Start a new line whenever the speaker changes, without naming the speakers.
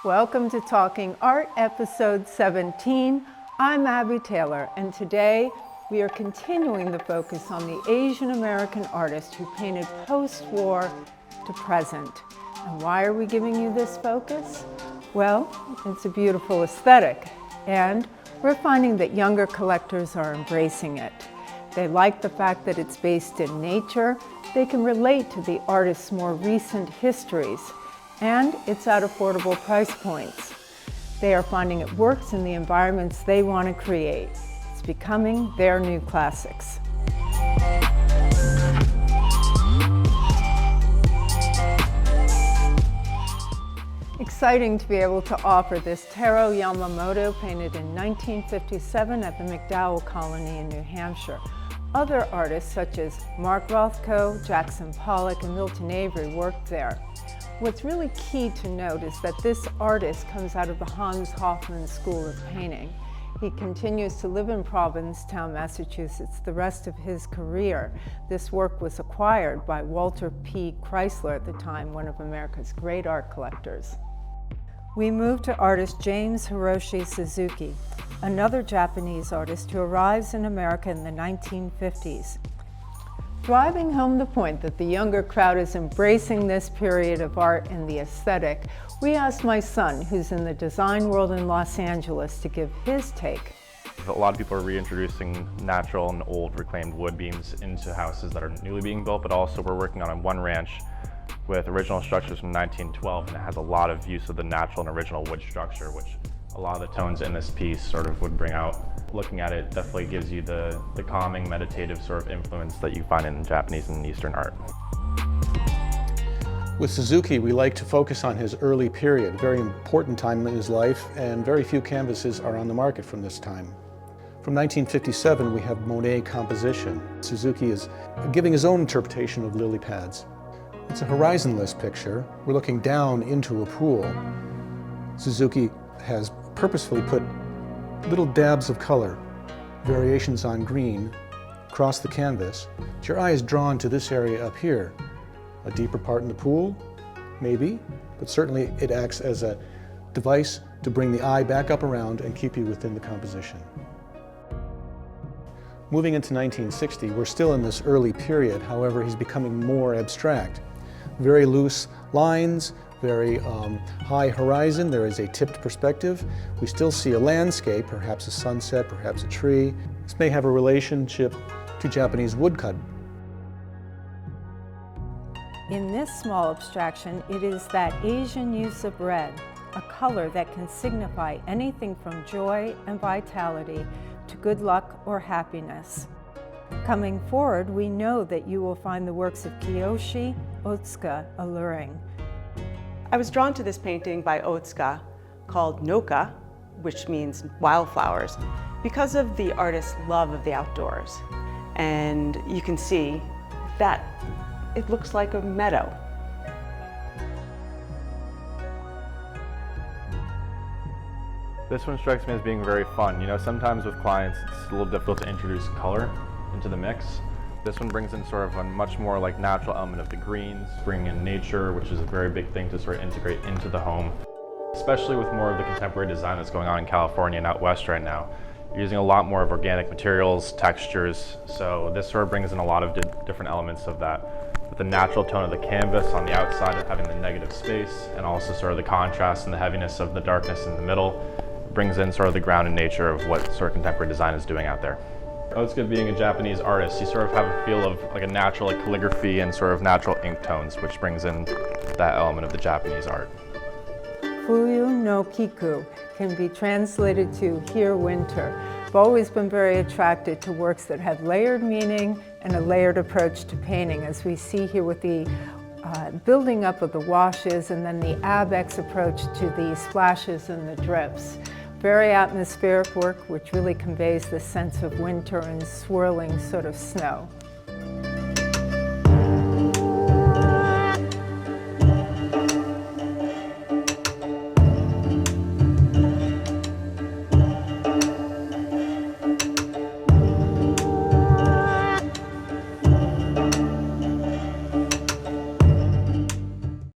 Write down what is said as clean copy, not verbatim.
Welcome to Talking Art, episode 17. I'm Abby Taylor, and today we are continuing the focus on the Asian American artist who painted post-war to present. And why are we giving you this focus? Well, it's a beautiful aesthetic, and we're finding that younger collectors are embracing it. They like the fact that it's based in nature, they can relate to the artist's more recent histories, and it's at affordable price points. They are finding it works in the environments they want to create. It's becoming their new classics. Exciting to be able to offer this Taro Yamamoto painted in 1957 at the McDowell Colony in New Hampshire. Other artists such as Mark Rothko, Jackson Pollock, and Milton Avery worked there. What's really key to note is that this artist comes out of the Hans Hofmann School of Painting. He continues to live in Provincetown, Massachusetts, the rest of his career. This work was acquired by Walter P. Chrysler at the time, one of America's great art collectors. We move to artist James Hiroshi Suzuki, another Japanese artist who arrives in America in the 1950s. Driving home the point that the younger crowd is embracing this period of art and the aesthetic, we asked my son, who's in the design world in Los Angeles, to give his take.
A lot of people are reintroducing natural and old reclaimed wood beams into houses that are newly being built, but also we're working on one ranch with original structures from 1912, and it has a lot of use of the natural and original wood structure, which a lot of the tones in this piece sort of would bring out. Looking at it definitely gives you the calming, meditative sort of influence that you find in Japanese and Eastern art.
With Suzuki, we like to focus on his early period, a very important time in his life, and very few canvases are on the market from this time. From 1957, we have Monet composition. Suzuki is giving his own interpretation of lily pads. It's a horizonless picture. We're looking down into a pool. Suzuki has purposefully put little dabs of color, variations on green, across the canvas. Your eye is drawn to this area up here. A deeper part in the pool, maybe, but certainly it acts as a device to bring the eye back up around and keep you within the composition. Moving into 1960, we're still in this early period, however, he's becoming more abstract. Very loose lines, very high horizon. There is a tipped perspective. We still see a landscape, perhaps a sunset, perhaps a tree. This may have a relationship to Japanese woodcut.
In this small abstraction, it is that Asian use of red, a color that can signify anything from joy and vitality to good luck or happiness. Coming forward, we know that you will find the works of Kiyoshi Otsuka alluring.
I was drawn to this painting by Otsuka called Noka, which means wildflowers, because of the artist's love of the outdoors. And you can see that it looks like a meadow.
This one strikes me as being very fun. You know, sometimes with clients it's a little difficult to introduce color into the mix. This one brings in sort of a much more like natural element of the greens, bringing in nature, which is a very big thing to sort of integrate into the home. Especially with more of the contemporary design that's going on in California and out west right now. You're using a lot more of organic materials, textures, so this sort of brings in a lot of different elements of that. With the natural tone of the canvas on the outside of having the negative space, and also sort of the contrast and the heaviness of the darkness in the middle, brings in sort of the ground and nature of what sort of contemporary design is doing out there. Otsuka being a Japanese artist, you sort of have a feel of like a natural like calligraphy and sort of natural ink tones, which brings in that element of the Japanese art.
Fuyu no Kiku can be translated to "here winter." I've always been very attracted to works that have layered meaning and a layered approach to painting, as we see here with the building up of the washes and then the abex approach to the splashes and the drips. Very atmospheric work, which really conveys the sense of winter and swirling sort of snow.